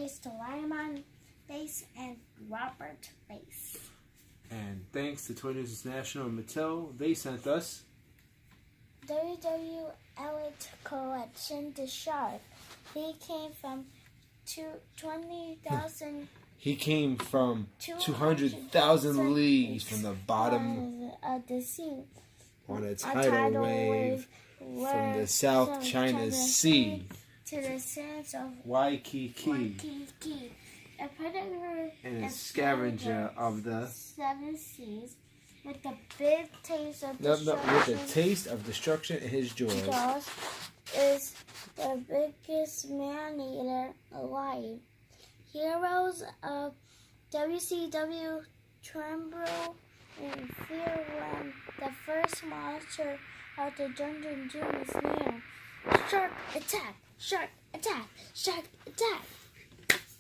Bass to Lyman Bass and Robert Bass. And thanks to Toy News International and Mattel, they sent us WWE Elite Collection The Shark. He came from 20,000. He came from 200,000 leagues from the bottom of the sea on a tidal wave from the South China Sea to the sands of Waikiki, a predator and a scavenger of the seven seas with the big taste of with destruction. the taste of destruction in his jaws. Jaws is the biggest man-eater alive. Heroes of WCW tremble in fear when the first monster of the Dungeon Doom is near. Shark attack! Shark attack! Shark attack!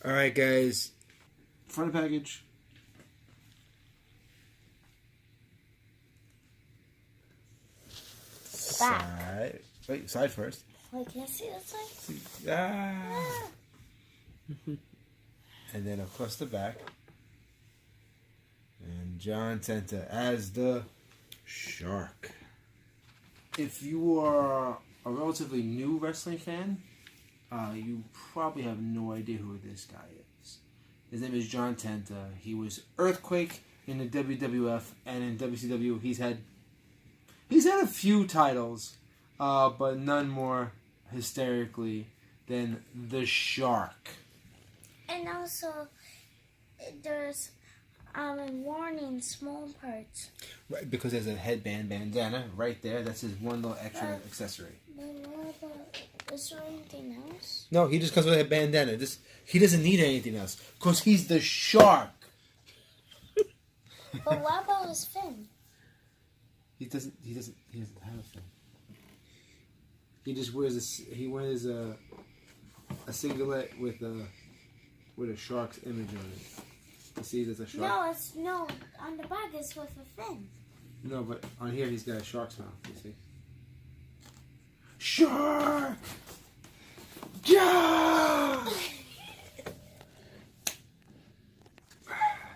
Alright guys, front of package. Side. Wait, side first. Wait, can I see the side? Ah. And then across the back. And John Tenta as the Shark. If you are a relatively new wrestling fan, you probably have no idea who this guy is. His name is John Tenta. He was Earthquake in the WWF and in WCW. He's had a few titles, but none more hysterically than the Shark. And also, there's warning small parts. Right, because there's a headband bandana right there. That's his one little extra accessory. But what about, is there anything else? No, he just comes with a bandana. He doesn't need anything else because he's the Shark. But what about his fin? He doesn't have a fin. He just wears a singlet with a shark's image on it. You see, there's a shark. No, on the back it's with a fin. No, but on here he's got a shark's mouth. You see? Shark! Yeah!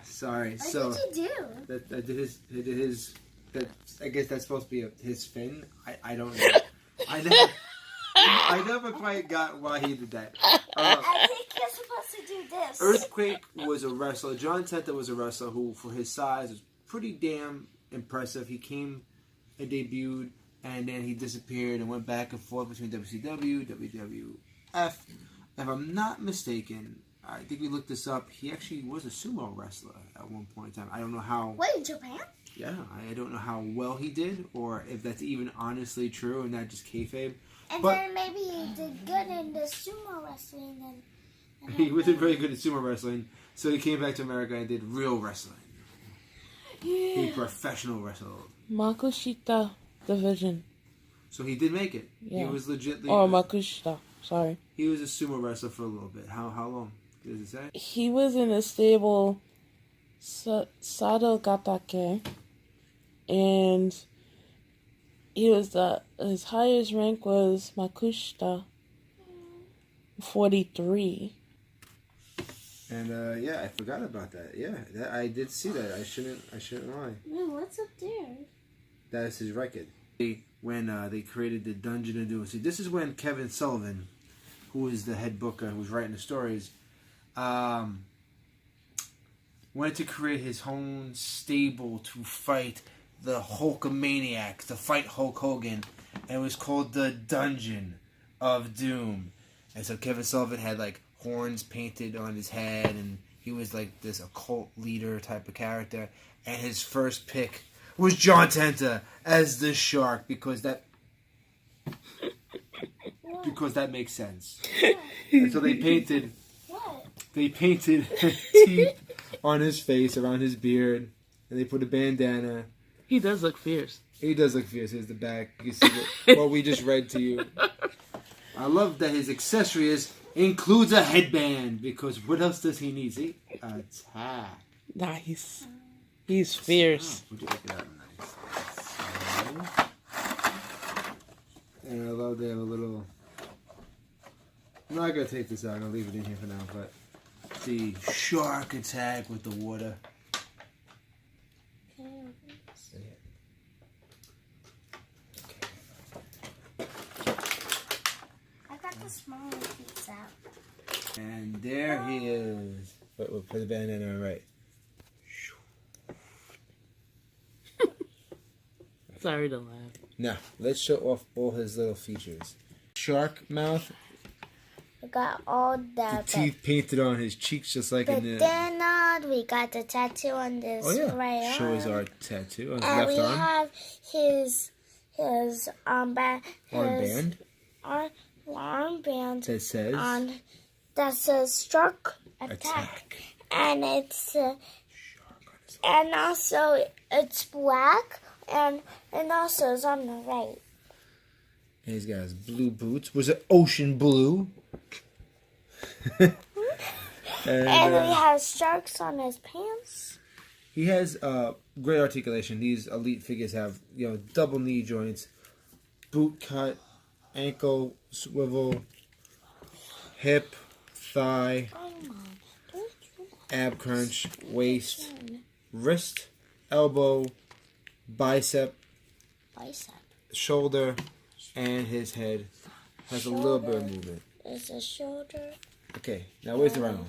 Sorry. What did you do? That did his. That I guess that's supposed to be his fin. I don't know. I never quite got why he did that. I think you're supposed to do this. Earthquake was a wrestler. John Tenta was a wrestler who, for his size, was pretty damn impressive. He came and debuted, and then he disappeared and went back and forth between WCW, WWF. If I'm not mistaken, I think we looked this up. He actually was a sumo wrestler at one point in time. I don't know how. Wait, in Japan? Yeah, I don't know how well he did, or if that's even honestly true and not just kayfabe. And but then maybe he did good in the sumo wrestling. And he wasn't very good at sumo wrestling, so he came back to America and did real wrestling. Yeah. He professional wrestled. Makushita division. So he did make it. Yeah. He was legitimately. Or Makushita. Sorry. He was a sumo wrestler for a little bit. How long? Does it say? He was in a stable Sado Gatake. And he was his highest rank was Makushita 43. And yeah, I forgot about that. Yeah, I did see that. I shouldn't lie. Wait, what's up there? That's his record. When they created the Dungeon of Doom. See, this is when Kevin Sullivan, who is the head booker, who was writing the stories, wanted to create his own stable to fight the Hulkamaniacs, to fight Hulk Hogan, and it was called the Dungeon of Doom. And so Kevin Sullivan had like horns painted on his head, and he was like this occult leader type of character. And his first pick was John Tenta as the Shark because that makes sense. And so they painted teeth on his face, around his beard, and they put a bandana. He does look fierce. He does look fierce. Here's the back. You see what we just read to you. I love that his accessory includes a headband, because what else does he need? See? Attack. Nice. He's fierce. Would you look at that? Nice. And I love they have a little. I'm not gonna take this out. I'm gonna leave it in here for now. But the shark attack with the water. I got the smaller piece out. And there he is. Wait, we'll put the bandana on right. Sorry to laugh. Now, let's show off all his little features. Shark mouth. We got all The that. teeth painted on his cheeks just like But in the... then we got the tattoo on this right arm. Show his art tattoo on his And left we arm. have his Armband armband that says... that says shark attack. And it's and also it's black and also it's on the right. And he's got his blue boots. Was it ocean blue? and he has sharks on his pants. He has great articulation. These elite figures have, double knee joints, boot cut, ankle swivel, hip, thigh, ab crunch, waist, wrist, elbow, bicep, shoulder, and his head has a little bit of movement. There's a shoulder. Okay, now where's the right one?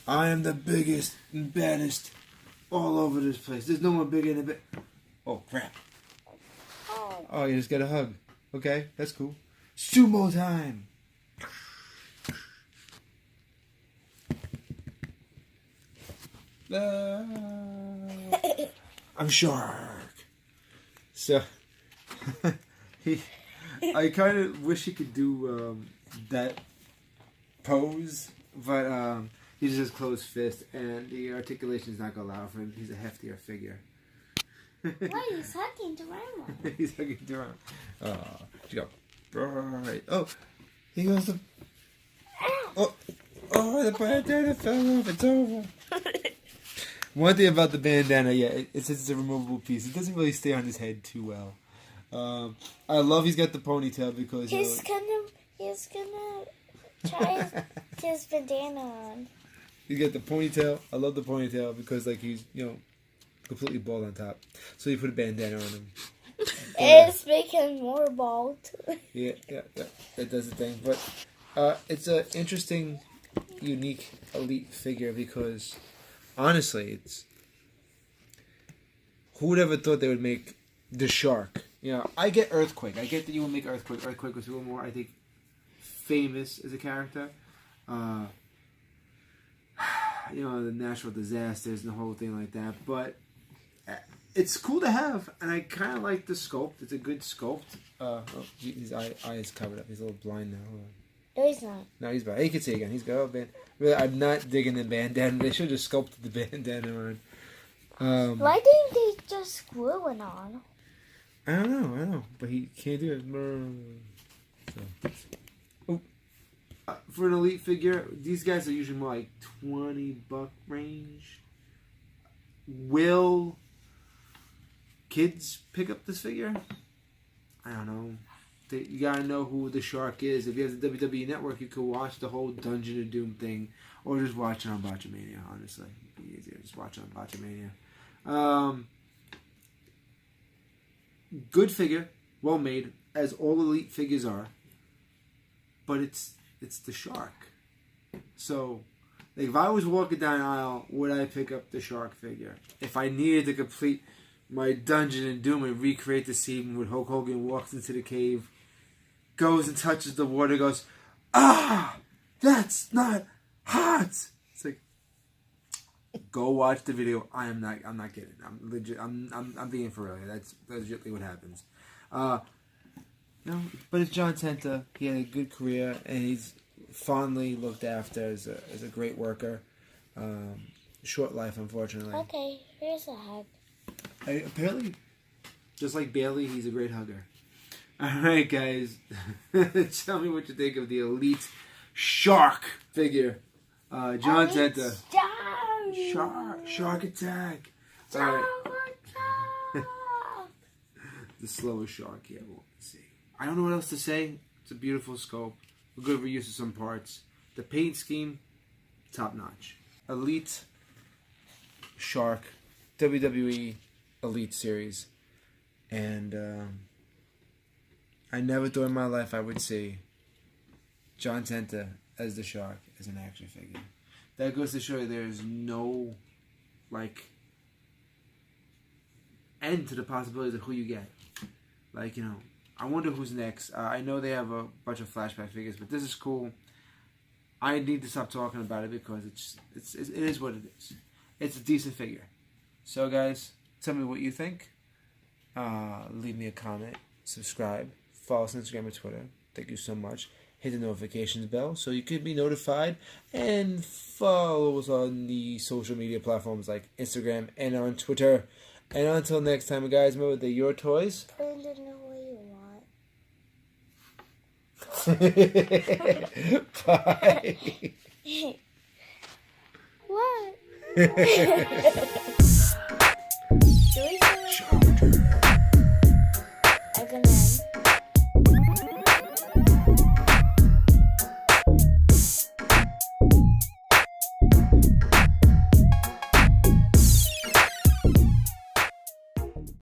I am the biggest and baddest all over this place. There's no one bigger than the Oh, crap. Oh, you just got a hug. Okay, that's cool. Sumo time! I'm Shark. So, I kind of wish he could do that pose, but he just has closed fist, and the articulation is not going to allow for him. He's a heftier figure. Why he's hugging the grandma? He's hugging Durham. You go. Right. Oh, he goes to. Oh, the bandana fell off. It's over. One thing about the bandana, it's a removable piece. It doesn't really stay on his head too well. I love he's got the ponytail because he's gonna try his bandana on. He's got the ponytail. I love the ponytail because he's completely bald on top. So you put a bandana on him. It's making more bald. Yeah, that does the thing. But it's an interesting, unique elite figure because honestly, who would ever thought they would make the Shark? I get Earthquake. I get that you would make Earthquake. Earthquake was a little more, I think, famous as a character. The natural disasters and the whole thing like that. But it's cool to have, and I kind of like the sculpt. It's a good sculpt. His eye is covered up. He's a little blind now. No, he's not. No, he's blind. You can see again. He's got really, I'm not digging the bandana. They should have sculpted the bandana on. Why didn't they just glue it on? I don't know. But he can't do it. So. For an elite figure, these guys are usually more like $20 range. Will kids pick up this figure? I don't know. You gotta know who the Shark is. If you have the WWE Network, you could watch the whole Dungeon of Doom thing, or just watch it on Botchamania. Honestly, it'd be easier. Just watch it on Botchamania. Good figure, well made, as all elite figures are. But it's the Shark. So, if I was walking down the aisle, would I pick up the Shark figure? If I needed to complete my Dungeon and Doom and recreate the scene when Hulk Hogan walks into the cave, goes and touches the water, goes, that's not hot. It's like, go watch the video. I'm not kidding. I'm legit. I'm being for real. That's legitimately what happens. But it's John Tenta. He had a good career, and he's fondly looked after as a great worker. Short life, unfortunately. Okay, here's a hug. Apparently, just like Bailey, he's a great hugger. Alright, guys. Tell me what you think of the Elite Shark figure. John Tenta. Shark attack. Alright. The slowest shark we'll see. I don't know what else to say. It's a beautiful sculpt. A good reuse of some parts. The paint scheme, top notch. Elite Shark WWE Elite series, and I never thought in my life I would see John Tenta as the Shark as an action figure. That goes to show you there's no end to the possibilities of who you get. I wonder who's next. I know they have a bunch of flashback figures, but this is cool. I need to stop talking about it because it is what it is. It's a decent figure. So guys, tell me what you think. Leave me a comment, subscribe, follow us on Instagram and Twitter. Thank you so much. Hit the notifications bell so you can be notified, and follow us on the social media platforms like Instagram and on Twitter. And until next time, guys, remember they're your toys. Put it in the way you want. Bye. What?